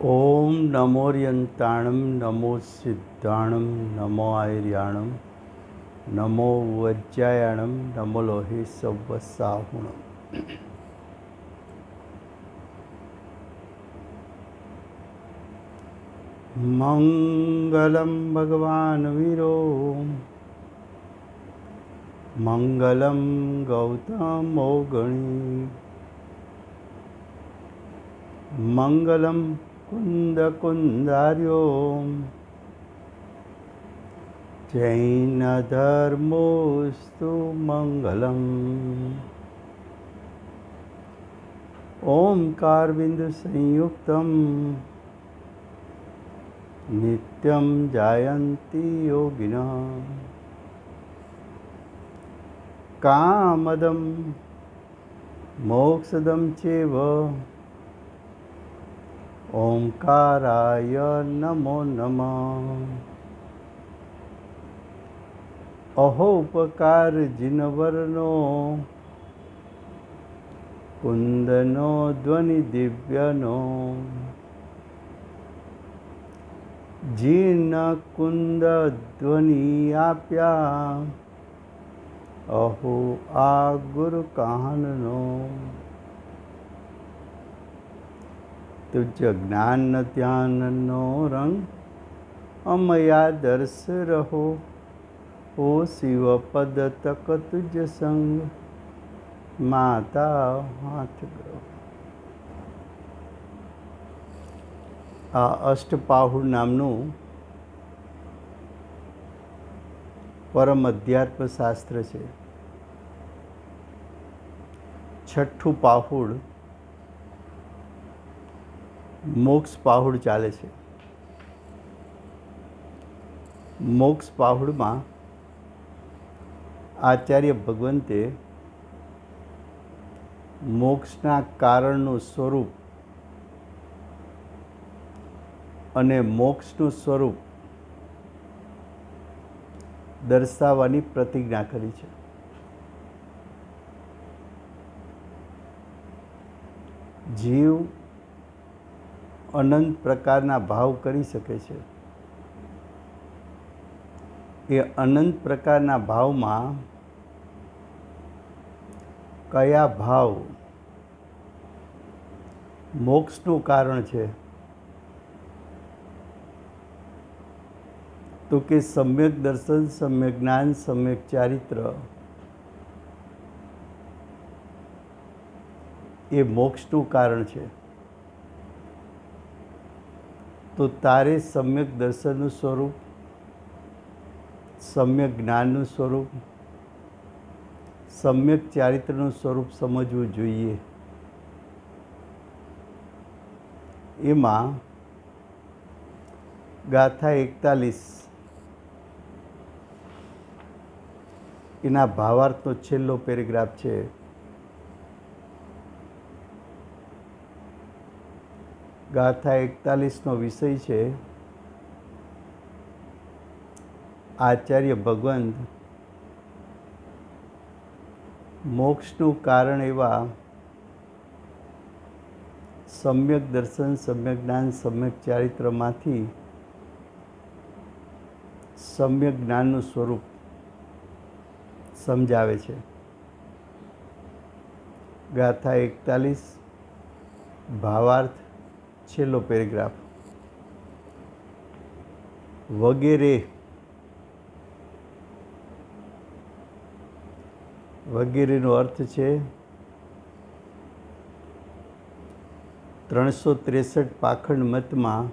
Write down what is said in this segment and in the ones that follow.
ओम नमोर्यंताणं नमो सिद्धाणं नमो आयर्याणं नमो वज्रायाणं नमो लोहे सव्वसाहुणम्। मंगलम भगवान वीरो मंगलम गौतमो गणी मंगलम कुंद कुंदार्यो जैन धर्मोस्तु मंगलम। ओंकार बिंदु संयुक्तम नित्यं जायन्ति योगिनः कामदं मोक्षदं चैव ओंकाराय नमो नमः। अहोपकार जिनवर्णो कुंदनो ध्वनि दिव्यनो जीन कुंद ध्वनि आप्या अहो आ गुरु काहननो। तुझ ज्ञान ध्यान नो रंग अमया दर्श रहो ओ शिव पद तक तुझ संग माता हाथ ग्रहो। आ अष्टपाहुड़ नामनु परम अध्यात्म शास्त्र है। छठ्ठू पाहुड़ मोक्ष पाहुड़ चाले छे। मोक्ष पाहुड़ में आचार्य भगवंते मोक्षना कारणनु स्वरूप अने मोक्षनु स्वरूप दर्शाववानी प्रतिज्ञा करी छे। जीव अनंत प्रकारना भाव करी सके छे। ए अनंत प्रकारना भाव में कया भाव मोक्षनु कारण छे तो कि सम्यक दर्शन, सम्यक ज्ञान, सम्यक चारित्र ये मोक्षनु कारण छे। तो तारे सम्यक दर्शननु स्वरूप, सम्यक ज्ञाननु स्वरूप, सम्यक चारित्रनु स्वरूप समझवू जोईए। एमां गाथा 41 एना भावार्थनो छेल्लो पेरेग्राफ छे। गाथा 41 नो विषय छे आचार्य भगवंत मोक्षनु कारण एवा सम्यक दर्शन, सम्यक ज्ञान, सम्यक चारित्र मांथी सम्यक ज्ञाननु स्वरूप समझावे छे। गाथा 41 भावार्थ छेल्लो पेरेग्राफ। वगैरे वगैरेनो अर्थ छे 363 पाखंड मत में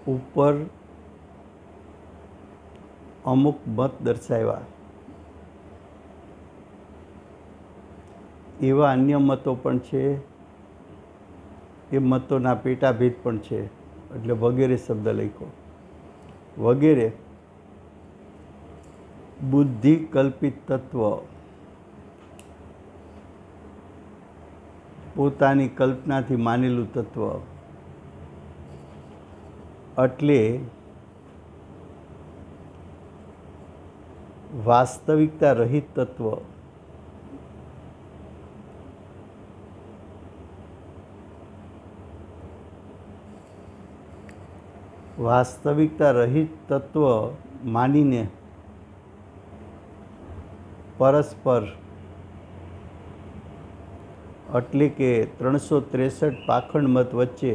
ऊपर अमुक मत दर्शाव्या। एवा अन्य मतो पण छे। ए मतोना पेटाभेद पण छे એટલે વગેરે શબ્દ લખ્યો। વગેરે बुद्धि कल्पित तत्व, पोतानी कल्पनाथी मानेलू तत्व એટલે वास्तविकता रहित तत्व વાસ્તવિકતા રહિત તત્વ માનીને પરસ્પર એટલે કે 363 પાખંડ મત વચ્ચે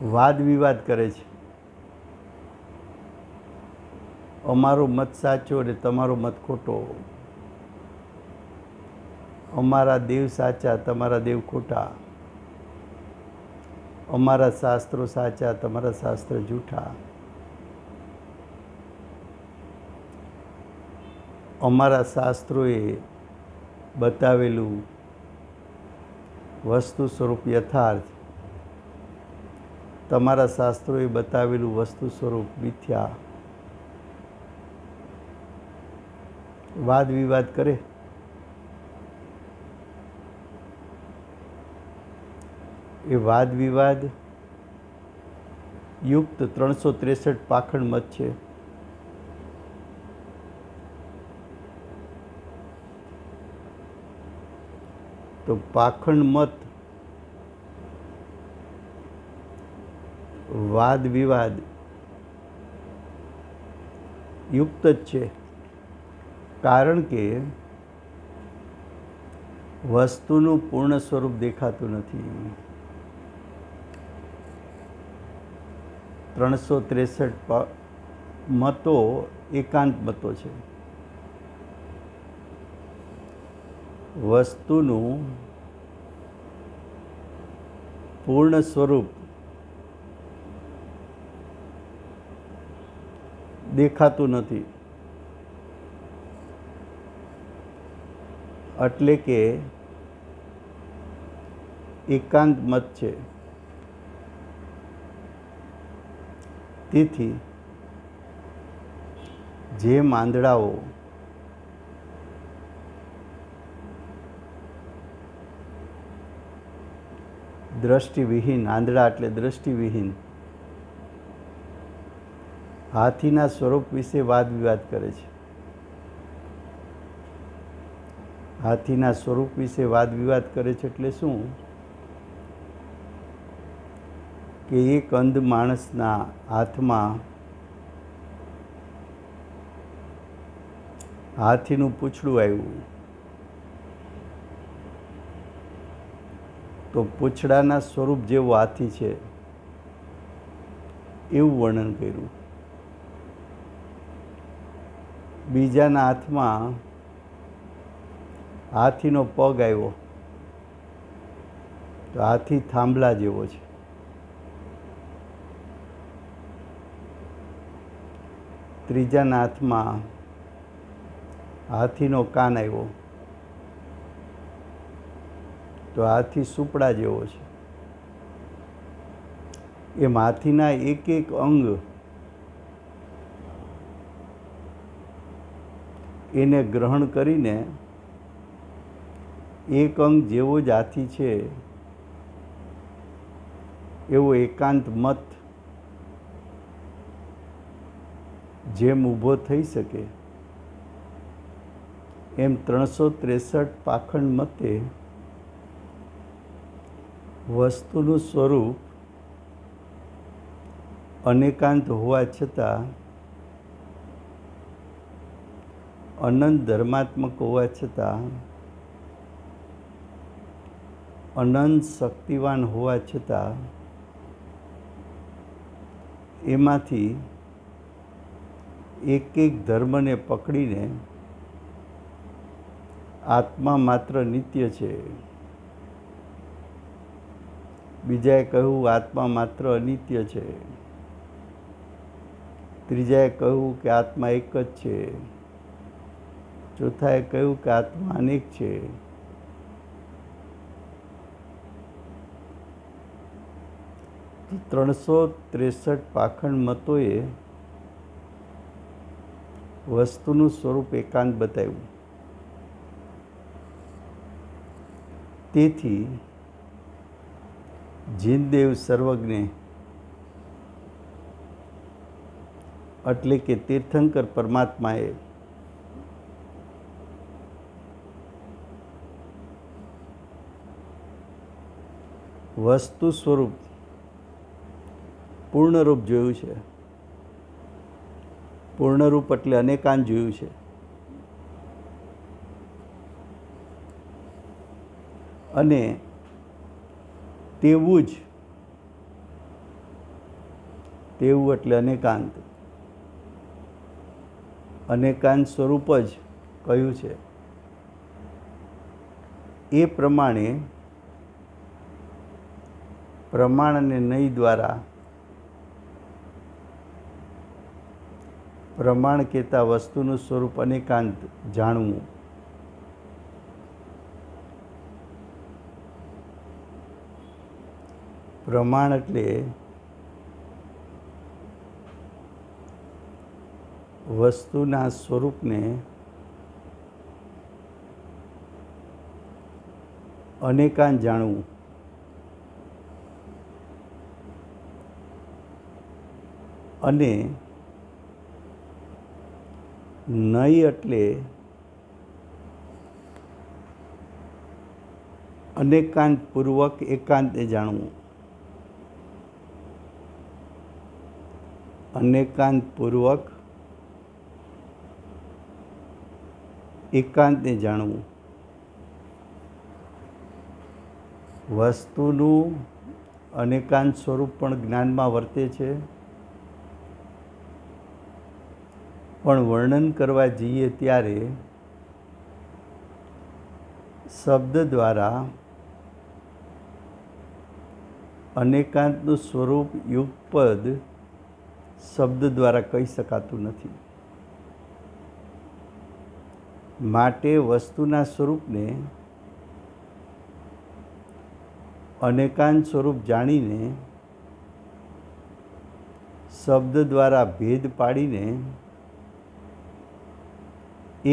વાદ વિવાદ કરે છે. અમારો મત સાચો અને તમારો મત ખોટો, અમારા દેવ સાચા તમારા દેવ ખોટા, અમારા શાસ્ત્રો સાચા તમારા શાસ્ત્ર જૂઠા, અમારા શાસ્ત્રોએ બતાવેલું વસ્તુ સ્વરૂપ યથાર્થ, તમારા શાસ્ત્રોએ બતાવેલું વસ્તુ સ્વરૂપ મિથ્યા. વાદ વિવાદ કરે. એ વાદ વિવાદ યુક્ત 363 પાખંડ મત છે. તો પાખંડ મત વાદ વિવાદ યુક્ત જ છે, કારણ કે વસ્તુનું પૂર્ણ સ્વરૂપ દેખાતું નથી. 363 મતો એકાંત મતો છે. વસ્તુનું પૂર્ણ સ્વરૂપ દેખાતું નથી, એટલે કે એકાંત મત છે. તેથી જે માંદડાઓ દ્રષ્ટિવિહીન, આંધળા એટલે દ્રષ્ટિવિહીન, હાથીના સ્વરૂપ વિશે વાદ વિવાદ કરે છે. હાથીના સ્વરૂપ વિશે વાદ વિવાદ કરે છે એટલે શું? કે એક અંધ માણસના હાથમાં હાથીનું પૂંછડું આવ્યું, તો પૂંછડાના સ્વરૂપ જેવો હાથી છે એવું વર્ણન કર્યું. બીજાના હાથમાં હાથીનો પગ આવ્યો તો હાથી થાંભલા જેવો છે. ત્રીજાના હાથમાં હાથીનો કાન આવ્યો તો હાથી સુપડા જેવો છે. એમ હાથીના એક એક અંગ એને ગ્રહણ કરીને એક અંગ જેવો જ હાથી છે એવો એકાંત મત જેમ ઊભો થઈ શકે એમ 363 પાખંડ મતે વસ્તુનું સ્વરૂપ અનેકાંત હોવા છતાં અનંત ધર્માત્મક હોવા છતાં અનંત શક્તિવાન હોવા છતાં એમાંથી એક એક ધર્મને પકડીને આત્મા માત્ર નિત્ય છે, બીજાએ કહ્યું આત્મા માત્ર અનિત્ય છે, ત્રીજાએ કહ્યું કે આત્મા એક જ છે, ચોથાએ કહ્યું કે આત્મા અનેક છે. તો 363 પાખંડ મતોએ વસ્તુનું સ્વરૂપ એકાંત બતાવ્યું. તેથી જીનદેવ સર્વજ્ઞ એટલે કે તીર્થંકર પરમાત્માએ વસ્તુ સ્વરૂપ પૂર્ણરૂપ જોયું છે. પૂર્ણરૂપ એટલે અનેકાંત જોયું છે. અને તેવું એટલે અનેકાંત. અનેકાંત સ્વરૂપ જ કહ્યું છે. એ પ્રમાણે પ્રમાણ અને નય દ્વારા પ્રમાણ કહેતા વસ્તુનું સ્વરૂપ અનેકાંત જાણવું. પ્રમાણ એટલે વસ્તુના સ્વરૂપને અનેકાંત જાણવું. અને નય એટલે અનેકાંત પૂર્વક એકાંતને જાણવું. અનેકાંત પૂર્વક એકાંતને જાણવું. વસ્તુનું અનેકાંત સ્વરૂપ પણ જ્ઞાનમાં વર્તે છે, પણ વર્ણન કરવા જઈએ ત્યારે શબ્દ દ્વારા અનેકાંતનું સ્વરૂપ યુગપદ શબ્દ દ્વારા કહી શકાતું નથી. માટે વસ્તુના સ્વરૂપને અનેકાંત સ્વરૂપ જાણીને શબ્દ દ્વારા ભેદ પાડીને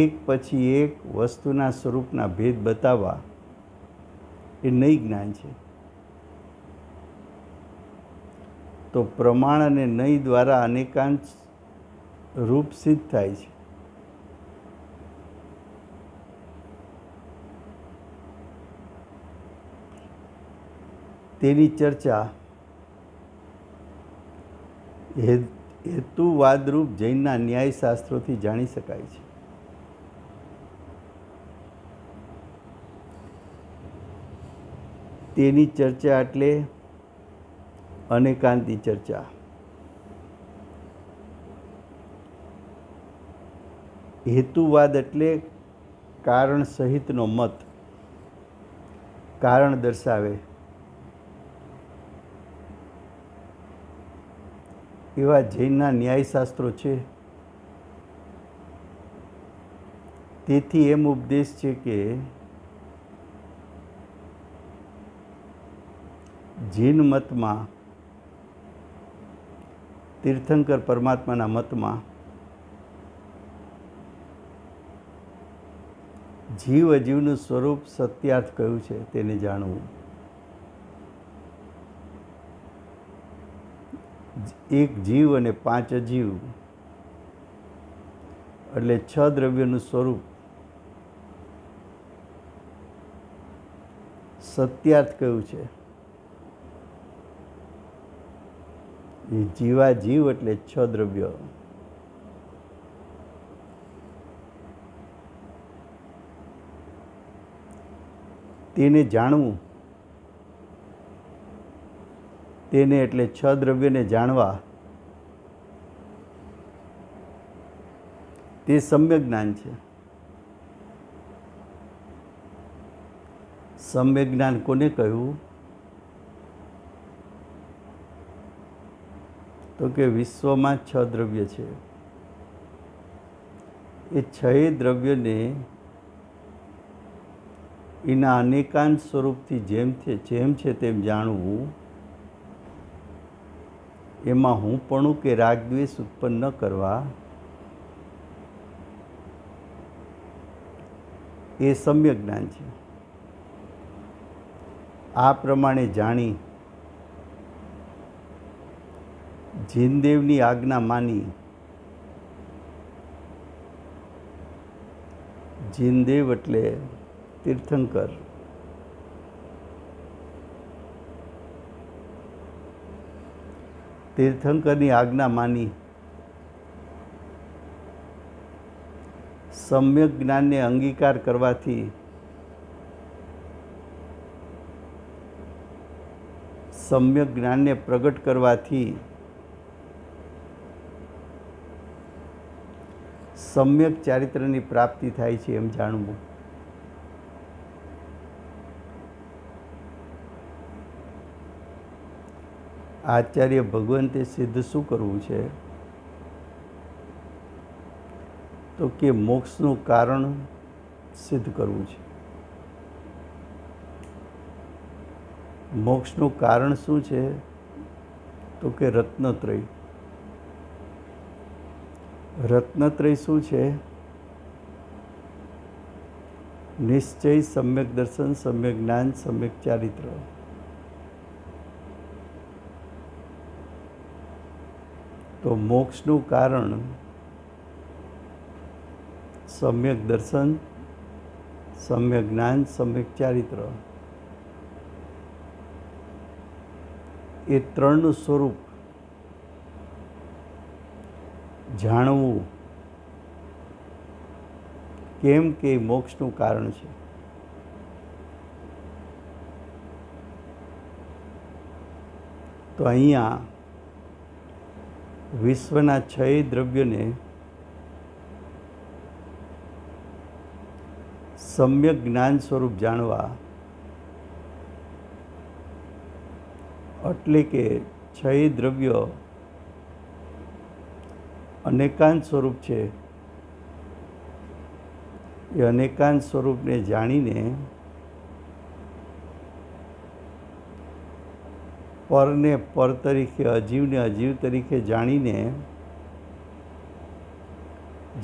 એક પછી એક વસ્તુના સ્વરૂપના ભેદ બતાવવા એ નય જ્ઞાન છે. તો પ્રમાણ અને નય દ્વારા અનેકાંત રૂપ સિદ્ધ થાય છે. તેની ચર્ચા હેતુવાદરૂપ જૈનના ન્યાયશાસ્ત્રોથી જાણી શકાય છે. તેની ચર્ચા એટલે અનેકાંતની ચર્ચા. હેતુવાદ એટલે કારણ સહિતનો મત, કારણ દર્શાવે એવા જૈનના ન્યાયશાસ્ત્રો છે. તેથી એમ ઉપદેશ છે કે જૈન મતમાં, તીર્થંકર પરમાત્માના મતમાં જીવ અજીવનું સ્વરૂપ સત્યાર્થ કયું છે તેને જાણવું. એક જીવ અને 5 અજીવ એટલે 6 દ્રવ્યોનું સ્વરૂપ સત્યાર્થ કયું છે. એ જીવાજીવ એટલે 6 દ્રવ્ય. તેને જાણવું, તેને એટલે 6 દ્રવ્યને જાણવા, તે સમ્યક જ્ઞાન છે. સમ્યક જ્ઞાન કોને કહ્યું? તો કે વિશ્વમાં 6 દ્રવ્ય છે. એ 6 દ્રવ્યને એના અનેકાંત સ્વરૂપથી જેમ છે તેમ જાણવું. એમાં હુંપણું કે રાગદ્વેષ ઉત્પન્ન ન કરવા, એ સમ્યક જ્ઞાન છે. આ પ્રમાણે જાણી જીનદેવની આજ્ઞા માની, જીનદેવ એટલે તીર્થંકર, તીર્થંકરની આજ્ઞા માની સમ્યક જ્ઞાનને અંગીકાર કરવાથી સમ્યક જ્ઞાનને પ્રગટ કરવાથી સમ્યક ચારિત્રની પ્રાપ્તિ થાય છે એમ જાણવું. આચાર્ય ભગવંતે સિદ્ધ શું કરવું છે? તો કે મોક્ષનું કારણ સિદ્ધ કરવું છે. મોક્ષનું કારણ શું છે? તો કે રત્નત્રય. રત્નત્રય શું છે? નિશ્ચય, સમ્યક દર્શન, સમ્યક જ્ઞાન, સમ્યક ચારિત્ર. તો મોક્ષનું કારણ સમ્યક દર્શન, સમ્યક જ્ઞાન, સમ્યક ચારિત્ર. એ ત્રણનું સ્વરૂપ જાણવું કેમ કે મોક્ષનું કારણ છે. તો અહીંયા વિશ્વના 6 દ્રવ્યોને સમ્યક જ્ઞાન સ્વરૂપ જાણવા, એટલે કે 6 દ્રવ્યો અનેકાંત સ્વરૂપ છે. એ અનેકાંત સ્વરૂપને જાણીને પરને પર તરીકે, અજીવને અજીવ તરીકે જાણીને,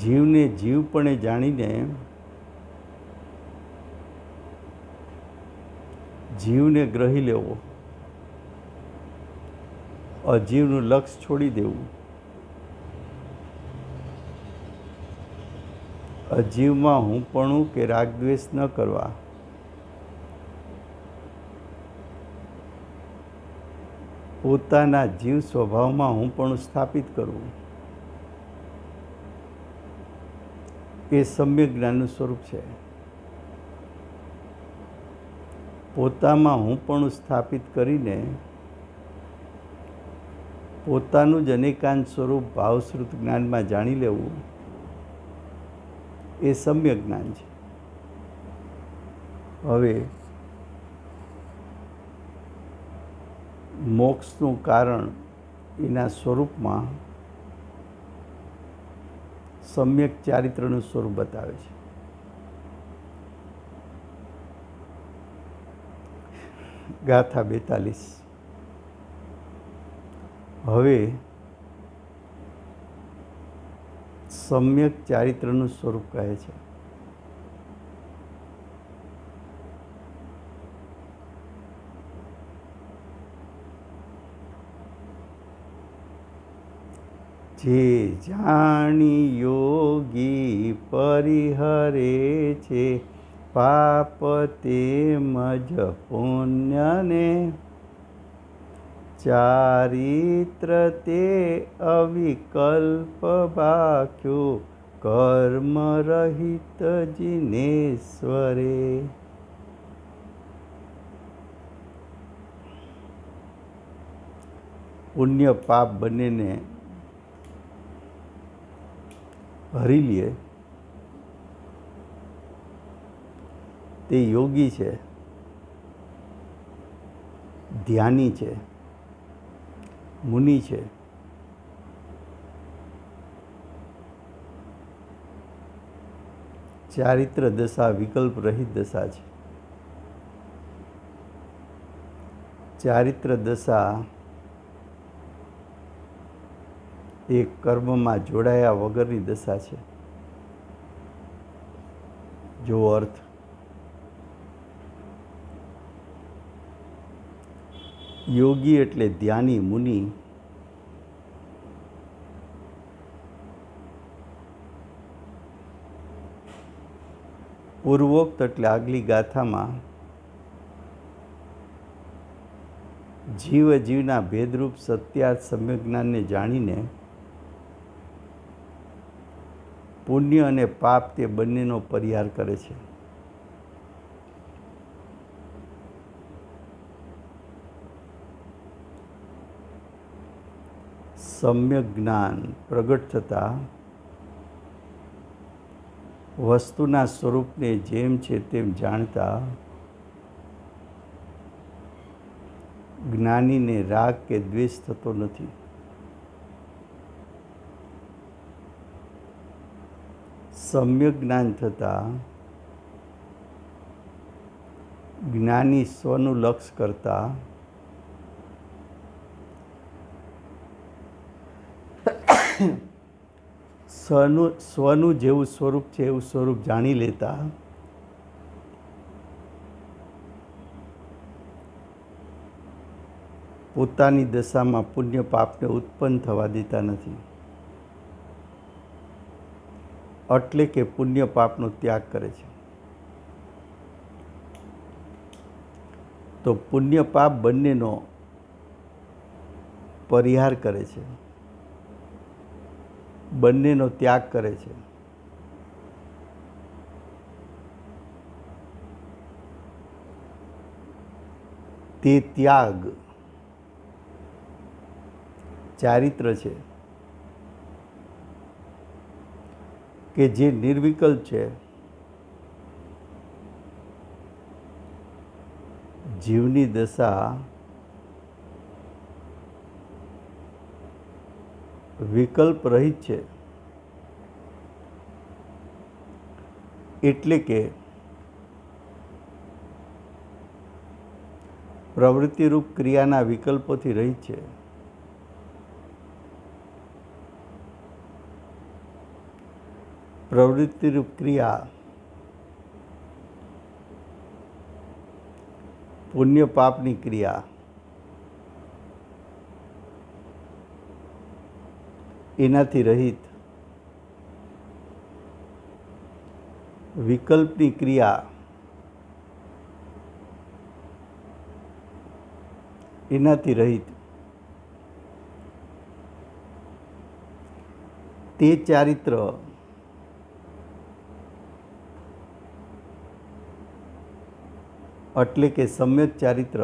જીવને જીવપણે જાણીને, જીવને ગ્રહી લેવો, અજીવનું લક્ષ્ય છોડી દેવું, અજીવમાં હુંપણું કે રાગદ્વેષ ન કરવા, પોતાના જીવ સ્વભાવમાં હુંપણું સ્થાપિત કરવું, એ સમ્યક જ્ઞાનનું સ્વરૂપ છે. પોતામાં હુંપણું સ્થાપિત કરીને પોતાનું જ અનેકાંત સ્વરૂપ ભાવશ્રુત જ્ઞાનમાં જાણી લેવું, એ સમ્યક જ્ઞાન છે. હવે મોક્ષનું કારણ એના સ્વરૂપમાં સમ્યક ચારિત્રનું સ્વરૂપ બતાવે છે. ગાથા 42. હવે સમ્યક ચારિત્રનું સ્વરૂપ કહે છે. જે જાણી યોગી પરિહરે છે પાપ તેમજ પુણ્યને, ચારિત્ર તે અવિકલ્પ બાખ્યો કર્મ રહિત જીનેશ્વરે. પુણ્ય પાપ બંનેને હરી લે તે યોગી છે, ધ્યાની છે, મુનિ છે. ચારિત્ર દશા વિકલ્પ રહિત દશા છે. ચારિત્ર દશા એ કર્મમાં જોડાયા વગરની દશા છે. જો અર્થ યોગી એટલે ધ્યાની મુનિ, પૂર્વોક્ત એટલે આગલી ગાથામાં જીવ જીવના ભેદરૂપ સત્યાર્થ સમ્યક જ્ઞાનને જાણીને પુણ્ય અને પાપ તે બંનેનો પરિહાર કરે છે. સમ્યક જ્ઞાન પ્રગટ થતાં વસ્તુના સ્વરૂપને જેમ છે તેમ જાણતા જ્ઞાનીને રાગ કે દ્વેષ થતો નથી. સમ્યક જ્ઞાન થતાં જ્ઞાની સ્વનું લક્ષ્ય કરતા સ્વનું જેવું સ્વરૂપ છે એવું સ્વરૂપ જાણી લેતા પોતાની દશામાં પુણ્ય પાપને ઉત્પન્ન થવા દેતા નથી. એટલે કે પુણ્ય પાપનો ત્યાગ કરે છે. તો પુણ્ય પાપ બંનેનો પરિહાર કરે છે, બંનેનો ત્યાગ કરે છે. તે ત્યાગ ચારિત્ર છે કે જે નિર્વિકલ્પ છે. જીવની દશા વિકલ્પ રહિત છે. એટલે કે પ્રવૃત્તિરૂપ ક્રિયાના વિકલ્પોથી રહિત છે. પ્રવૃત્તિરૂપ ક્રિયા પુણ્ય પાપની ક્રિયા એનાથી રહિત. વિકલ્પની ક્રિયા એનાથી રહિત. તે ચારિત્ર એટલે કે સમ્યક ચારિત્ર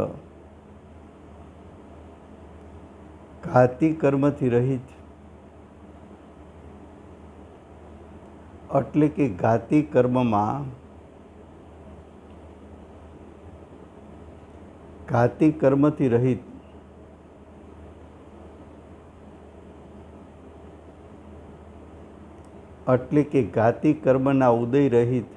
ઘાતી કર્મથી રહિત. એટલે કે ઘાતી કર્મમાં ઘાતી કર્મથી રહિત. એટલે કે ઘાતી કર્મના ઉદય રહિત.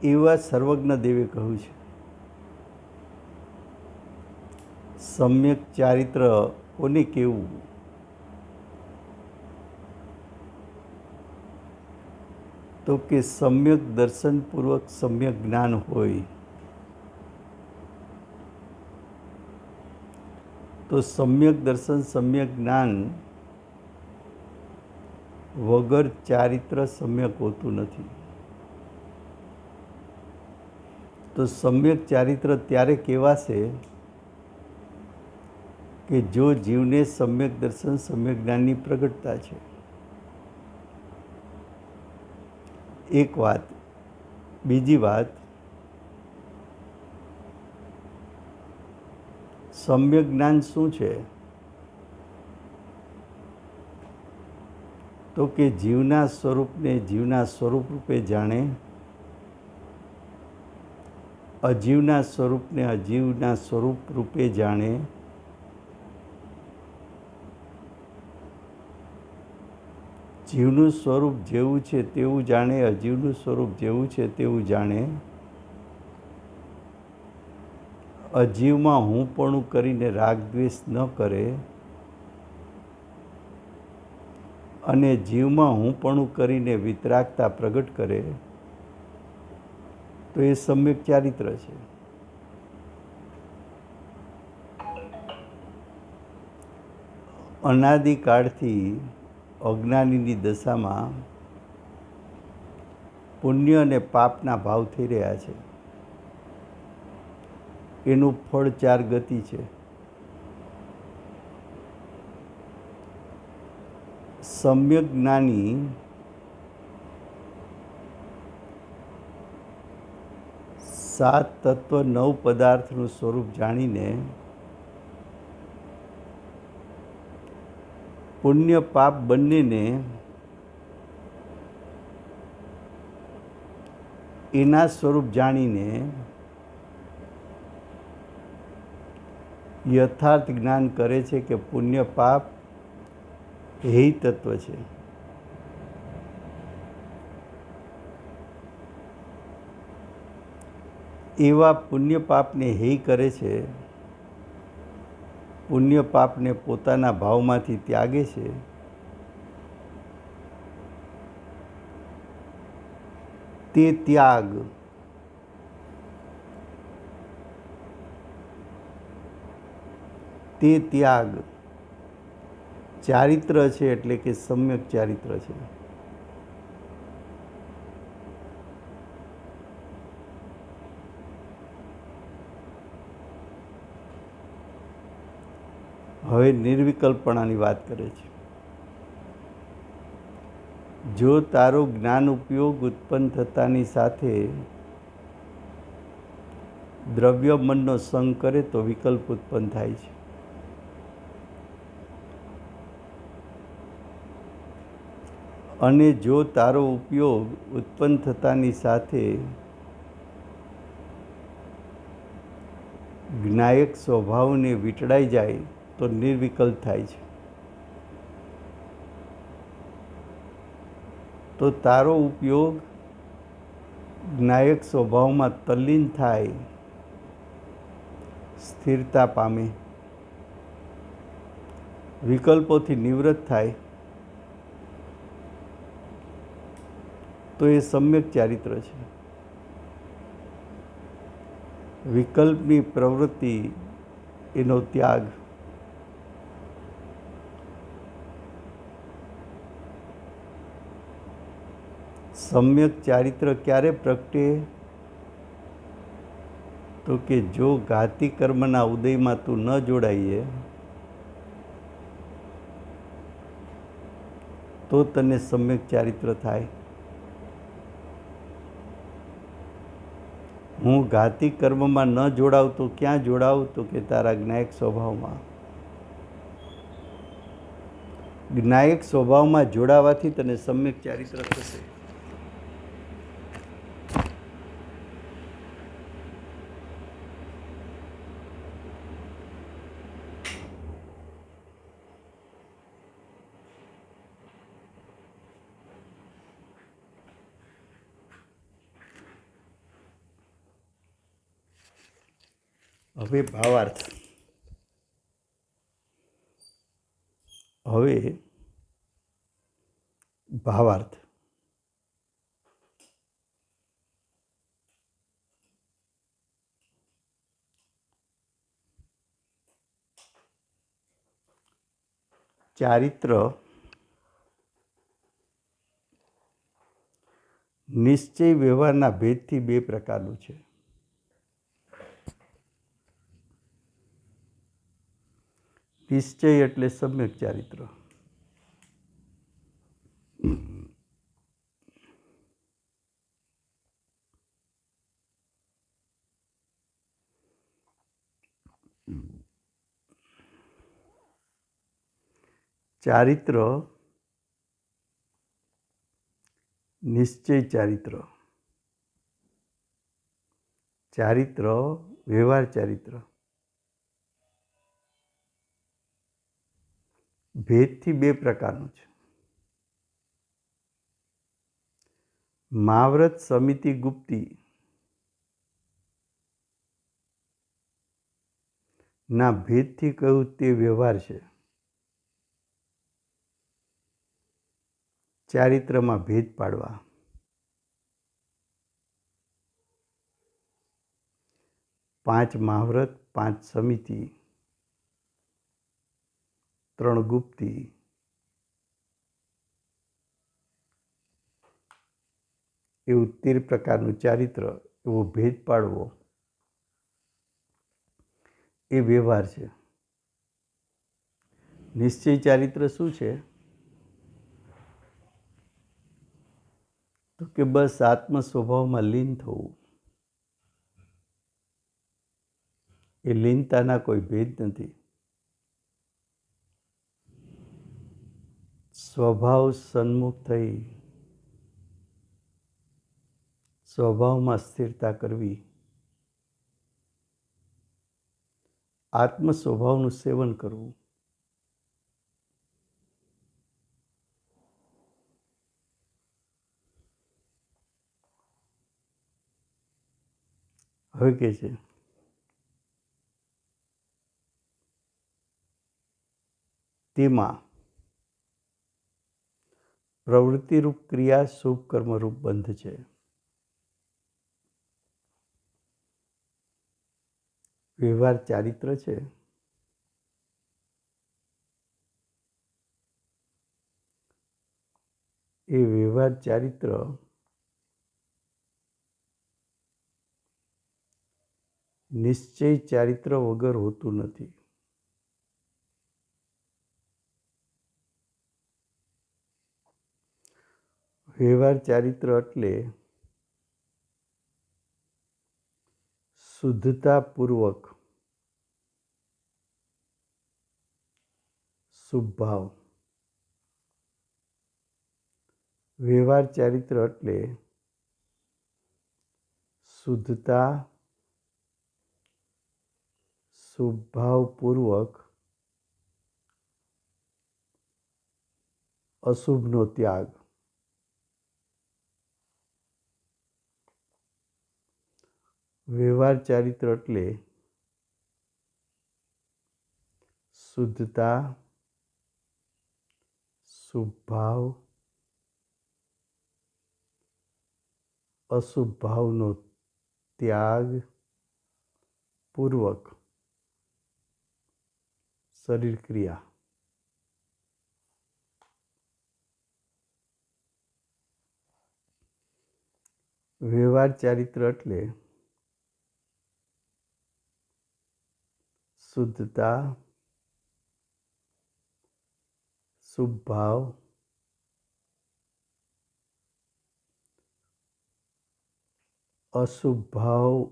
એવા સર્વજ્ઞ દેવે કહ્યું છે. સમ્યક ચારિત્ર કોને કહેવું? તો કે સમ્યક દર્શનપૂર્વક સમ્યક જ્ઞાન હોય તો સમ્યક દર્શન સમ્યક જ્ઞાન વગર ચારિત્ર સમ્યક હોતું નથી. તો સમ્યક ચારિત્ર ત્યારે કહેવાશે કે જો જીવને સમ્યક દર્શન સમ્યક જ્ઞાનની પ્રગટતા છે. એક વાત. બીજી વાત, સમ્યક જ્ઞાન શું છે? તો કે જીવના સ્વરૂપને જીવના સ્વરૂપ રૂપે જાણે, અજીવના સ્વરૂપને અજીવના સ્વરૂપ રૂપે જાણે, જીવનું સ્વરૂપ જેવું છે તેવું જાણે, અજીવનું સ્વરૂપ જેવું છે તેવું જાણે, અજીવમાં હુંપણું કરીને રાગ દ્વેષ ન કરે અને જીવમાં હુંપણું કરીને વિતરાગતા પ્રગટ કરે તો એ સમ્યક ચારિત્ર છે. અનાદિકાળથી અજ્ઞાનીની દશામાં પુણ્ય અને પાપના ભાવ થઈ રહ્યા છે. એનું ફળ 4 ગતિ છે. સમ્યક જ્ઞાની સાત તત્વ 9 પદાર્થનું સ્વરૂપ જાણીને પુણ્ય પાપ બંનેને એના સ્વરૂપ જાણીને યથાર્થ જ્ઞાન કરે છે કે પુણ્ય પાપ હેય તત્વ છે. એવા પુણ્ય પાપને હેય કરે છે, પુણ્ય પાપને પોતાના ભાવમાંથી ત્યાગે છે, તે ત્યાગ ચારિત્ર છે, એટલે કે સમ્યક ચારિત્ર છે. હવે નિર્વિકલ્પણાની વાત કરે છે. જો તારો જ્ઞાન ઉપયોગ ઉત્પન્ન થતાની સાથે દ્રવ્ય મનનો સંગ કરે તો વિકલ્પ ઉત્પન્ન થાય છે. અને જો તારો ઉપયોગ ઉત્પન્ન થતાની સાથે જ્ઞાયક સ્વભાવને વીંટળાઈ જાય તો નિર્વિકલ્પ થાય છે. તો તારો ઉપયોગ જ્ઞાયક સ્વભાવમાં તલ્લીન થાય, સ્થિરતા પામે, વિકલ્પોથી નિવૃત્ત થાય, તો એ સમ્યક ચારિત્ર છે. વિકલ્પની પ્રવૃત્તિ એનો ત્યાગ. સમ્યક ચારિત્ર ક્યારે પ્રગટે? તો કે જો ઘાતી કર્મના ઉદયમાં તું ન જોડાઈએ તો તને સમ્યક ચારિત્ર થાય. હું ઘાતી કર્મમાં ન જોડાવ તો ક્યાં જોડાવ? તો કે તારા જ્ઞાયક સ્વભાવમાં. જ્ઞાયક સ્વભાવમાં જોડાવાથી તને સમ્યક ચારિત્ર થશે. હવે ભાવાર્થ. ચારિત્ર નિશ્ચય વ્યવહારના ભેદથી 2 પ્રકારનું છે. નિશ્ચય એટલે સમ્યક ચારિત્ર. ચારિત્ર નિશ્ચય ચારિત્ર, ચારિત્ર વ્યવહાર ચારિત્ર. ભેદથી 2 પ્રકારનું છે. મહાવ્રત સમિતિ ગુપ્તી ના ભેદથી કહ્યું તે વ્યવહાર છે. ચારિત્રમાં ભેદ પાડવા. 5 મહાવ્રત, 5 સમિતિ ત્રણ ગુપ્તી, એવું 13 પ્રકારનું ચારિત્ર, એવો ભેદ પાડવો એ વ્યવહાર છે. નિશ્ચય ચારિત્ર શું છે? તો કે બસ આત્મ સ્વભાવમાં લીન થવું. એ લીનતાના કોઈ ભેદ નથી. સ્વભાવ સન્મુખ થઈ સ્વભાવમાં સ્થિરતા કરવી, આત્મ સ્વભાવનું સેવન કરવું. હવે કે છે તેમાં પ્રવૃત્તિરૂપ ક્રિયા શુભ કર્મરૂપ બંધ છે. વ્યવહાર ચારિત્ર છે એ વ્યવહાર ચારિત્ર નિશ્ચય ચારિત્ર વગર હોતું નથી. વ્યવહાર ચારિત્ર એટલે શુદ્ધતાપૂર્વક શુભ ભાવ. વ્યવહાર ચારિત્ર એટલે શુદ્ધતા, શુભભાવપૂર્વક અશુભનો ત્યાગ. વ્યવહાર ચારિત્ર એટલે શુદ્ધતા, શુભભાવ, અશુભ ભાવનો ત્યાગ પૂર્વક શરીર ક્રિયા. વ્યવહાર ચારિત્ર એટલે શુદ્ધતા, શુભ ભાવ, અશુભ ભાવનો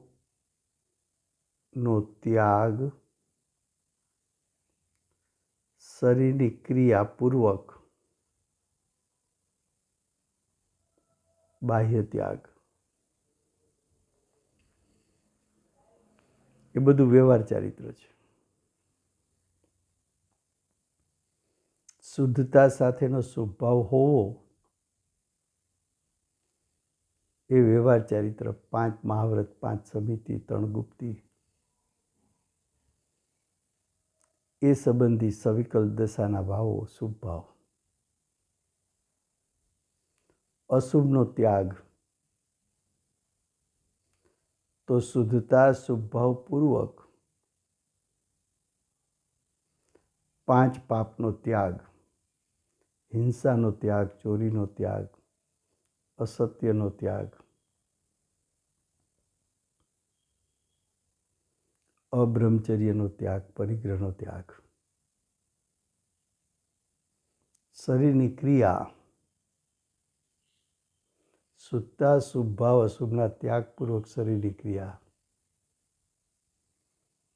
ત્યાગ શરીરની ક્રિયાપૂર્વક બાહ્ય ત્યાગ. એ બધું વ્યવહાર ચારિત્ર છે. શુદ્ધતા સાથેનો શુભભાવ હોવો એ વ્યવહાર ચારિત્ર. 5 મહાવ્રત, 5 સમિતિ, 3 ગુપ્તી એ સંબંધી સવિકલ દશાના ભાવો શુભ ભાવ. અશુભનો ત્યાગ તો શુદ્ધતા, શુભભાવપૂર્વક 5 પાપનો ત્યાગ, હિંસાનો ત્યાગ, ચોરીનો ત્યાગ, અસત્યનો ત્યાગ, અબ્રહ્મચર્યનો ત્યાગ, પરિગ્રહનો ત્યાગ. શરીરની ક્રિયા શુદ્ધતા, શુભભાવ, અશુભના ત્યાગપૂર્વક શરીરની ક્રિયા.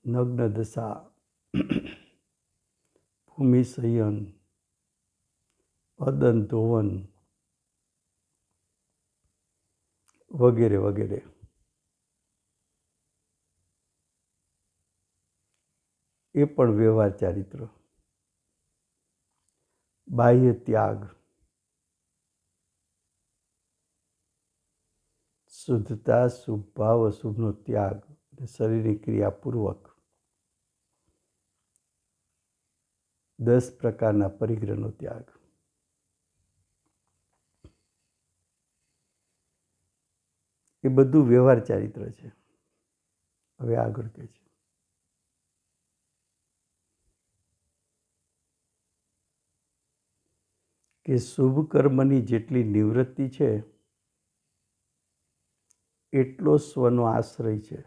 નગ્ન દશા, ભૂમિ સંયન, અદન ધોવન વગેરે વગેરે. એ પણ વ્યવહાર ચારિત્ર. બાહ્ય ત્યાગ, શુદ્ધતા, શુભભાવ, અશુભનો ત્યાગ અને શરીરની ક્રિયાપૂર્વક 10 પ્રકારના પરિગ્રહનો ત્યાગ. એ બધું વ્યવહાર ચારિત્ર છે. હવે આગળ કહે છે કે શુભ કર્મની જેટલી નિવૃત્તિ છે એટલો સ્વનો આશ્રય છે.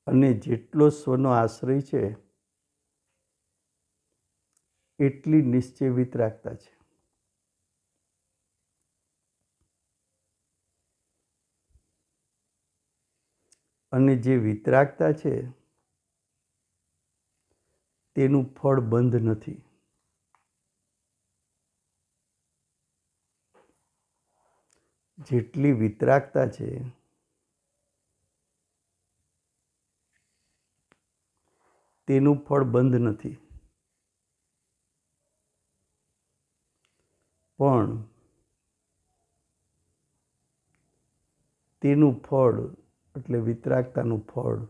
અને જેટલો સ્વનો આશ્રય છે એટલી નિશ્ચય વિતરાગતા છે. અને જે વિતરાગતા છે તેનું ફળ બંધ નથી. જેટલી વિતરાગતા છે તેનું ફળ બંધ નથી. પણ તેનું ફળ એટલે વિતરાગતાનું ફળ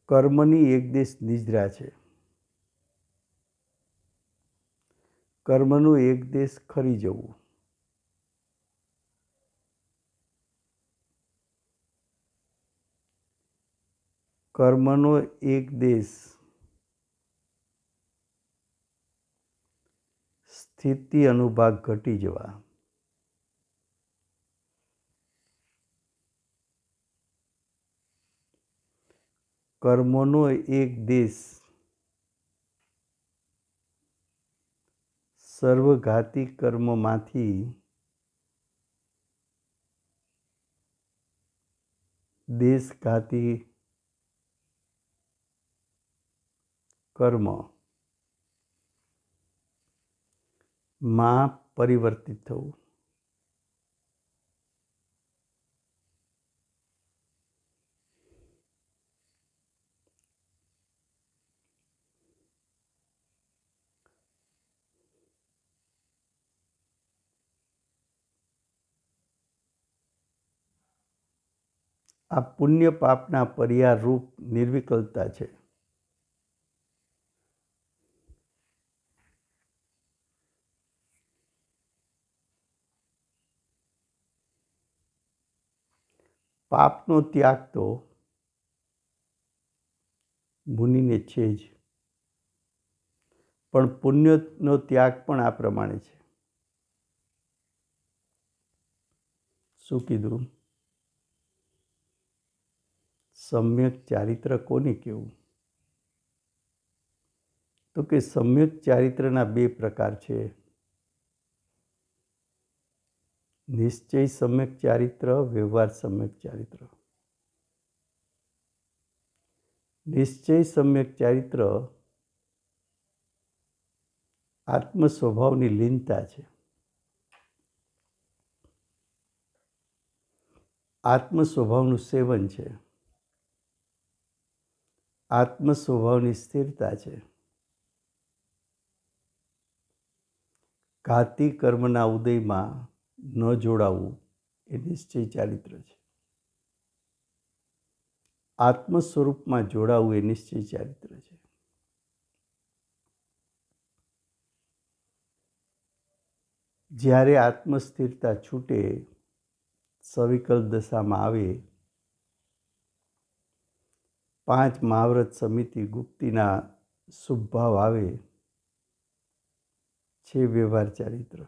કર્મની એકદેશ નિદ્રા છે. કર્મનું એક દેશ ખરી જવું. કર્મનો એક દેશ સ્થિતિ અનુભાગ ઘટી જવા. કર્મોનો એક દેશ સર્વઘાતી કર્મમાંથી દેશઘાતી કર્મ માં પરિવર્તિત થવું. આ પુણ્ય પાપના પરિહાર રૂપ નિર્વિકલ્પતા છે. પાપનો ત્યાગ તો મુનિને છે જ, પણ પુણ્યનો ત્યાગ પણ આ પ્રમાણે છે. શું કીધું? સમ્યક ચારિત્ર કોને કહેવું? તો કે સમ્યક ચારિત્રના બે પ્રકાર છે. નિશ્ચય સમ્યક ચારિત્ર, વ્યવહાર સમ્યક ચારિત્ર. નિશ્ચય સમ્યક ચારિત્ર આત્મ સ્વભાવની લીનતા છે. આત્મ સ્વભાવનું સેવન છે. આત્મ સ્વભાવની સ્થિરતા છે. ઘાતી કર્મના ઉદયમાં ન જોડાવું એ નિશ્ચય ચારિત્ર છે. આત્મ સ્વરૂપમાં જોડાવું એ નિશ્ચય ચારિત્ર છે. જ્યારે આત્મસ્થિરતા છૂટે, સવિકલ્પ દશામાં આવે, પાંચ મહાવ્રત સમિતિ ગુપ્તિના શુભ ભાવ આવે છે વ્યવહાર ચારિત્ર.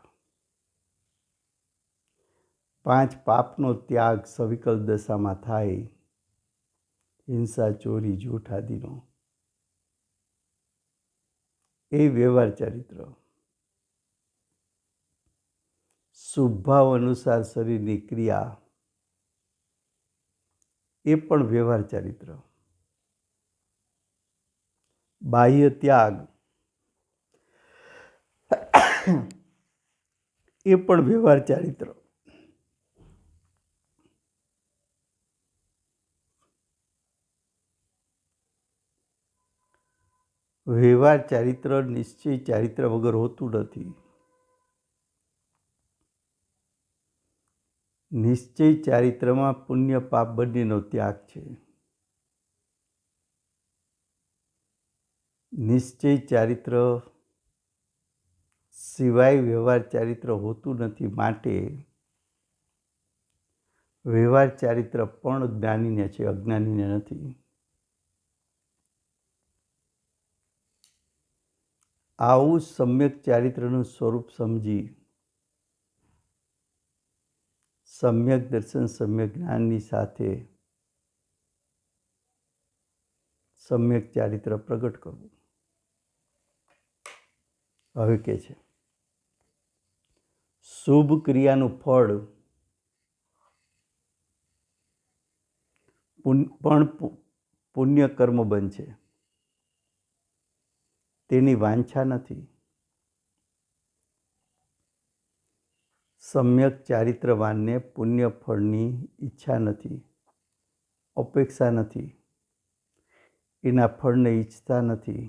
પાંચ પાપનો ત્યાગ સવિકલ્પ દશામાં થાય, હિંસા, ચોરી, જૂઠ આદિનો, એ વ્યવહાર ચારિત્ર. શુભ ભાવ અનુસાર શરીરની ક્રિયા, એ પણ વ્યવહાર ચારિત્ર. બાહ્ય ત્યાગ એ પણ વ્યવહાર ચારિત્ર. વ્યવહાર ચારિત્ર નિશ્ચય ચારિત્ર વગર હોતું નથી. નિશ્ચય ચારિત્રમાં પુણ્ય પાપ બંનેનો ત્યાગ છે. નિશ્ચય ચારિત્ર સિવાય વ્યવહાર ચારિત્ર હોતું નથી. માટે વ્યવહાર ચારિત્ર પણ જ્ઞાનીને છે, અજ્ઞાનીને નથી. આવું સમ્યક ચારિત્રનું સ્વરૂપ સમજી સમ્યક દર્શન સમ્યક જ્ઞાનની સાથે સમ્યક ચારિત્ર પ્રગટ કરવું. હવે કે છે શુભ ક્રિયાનું ફળ પણ પુણ્ય કર્મ બનશે, તેની વાંછા નથી. સમ્યક ચારિત્રવાનને પુણ્ય ફળની ઈચ્છા નથી, અપેક્ષા નથી, એના ફળને ઈચ્છતા નથી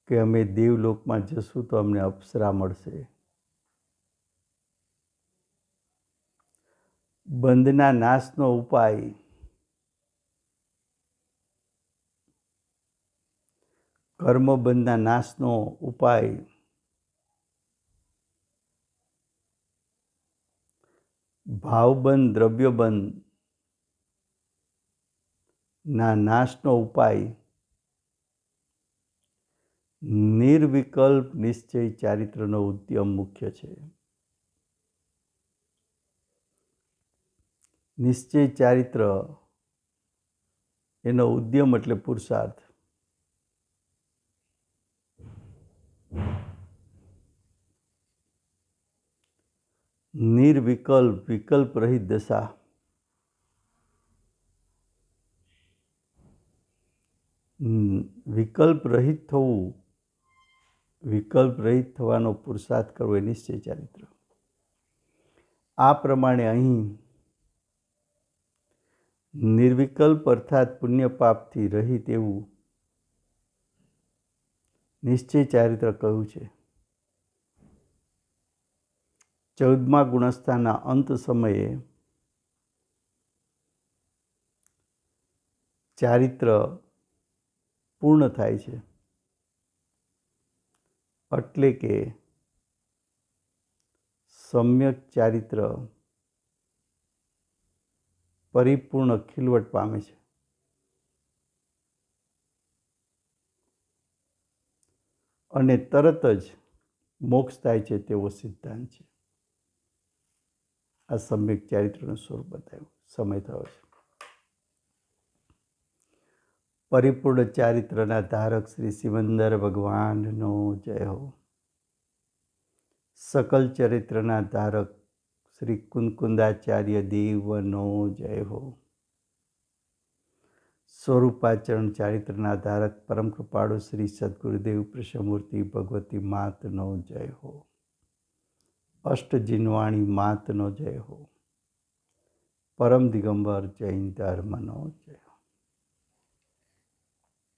કે અમે દેવલોકમાં જશું તો અમને અપ્સરા મળશે. બંધના નાશનો ઉપાય કર્મબંધના નાશનો ઉપાય ભાવબંધ દ્રવ્યબંધ ના નાશનો ઉપાય નિર્વિકલ્પ નિશ્ચય ચારિત્રનો ઉદ્યમ મુખ્ય છે. નિશ્ચય ચારિત્ર એનો ઉદ્યમ એટલે પુરુષાર્થ. નિર્વિકલ્પ વિકલ્પ રહિત દશા, વિકલ્પ રહિત થવું, વિકલ્પ રહિત થવાનો પુરુષાર્થ કરવો એ નિશ્ચય ચારિત્ર. આ પ્રમાણે અહીં નિર્વિકલ્પ અર્થાત પુણ્ય પાપથી રહિત એવું નિશ્ચય ચારિત્ર કહ્યું છે. 14મા ગુણસ્થાનના અંત સમયે ચારિત્ર પૂર્ણ થાય છે, એટલે કે સમ્યક ચારિત્ર પરિપૂર્ણ ખીલવટ પામે છે. અને તરત જ મોક્ષ થાય છે તેવો સિદ્ધાંત છે. આ સમ્યક ચારિત્રનું સ્વરૂપ બતાવ્યું. સમય થયો છે. પરિપૂર્ણ ચારિત્રના ધારક શ્રી સિમંદર ભગવાનનો જય હો. સકલ ચરિત્રના ધારક શ્રી કુંદકુંદાચાર્ય દેવનો જય હો. સ્વરૂપાચરણ ચારિત્રના ધારક પરમ કૃપાળુ શ્રી સદગુરુદેવ કૃષ્ણમૂર્તિ ભગવતી માતનો જય હો. અષ્ટજીનવાણી માતનો જય હો. પરમ દિગંબર જૈન ધર્મનો જય.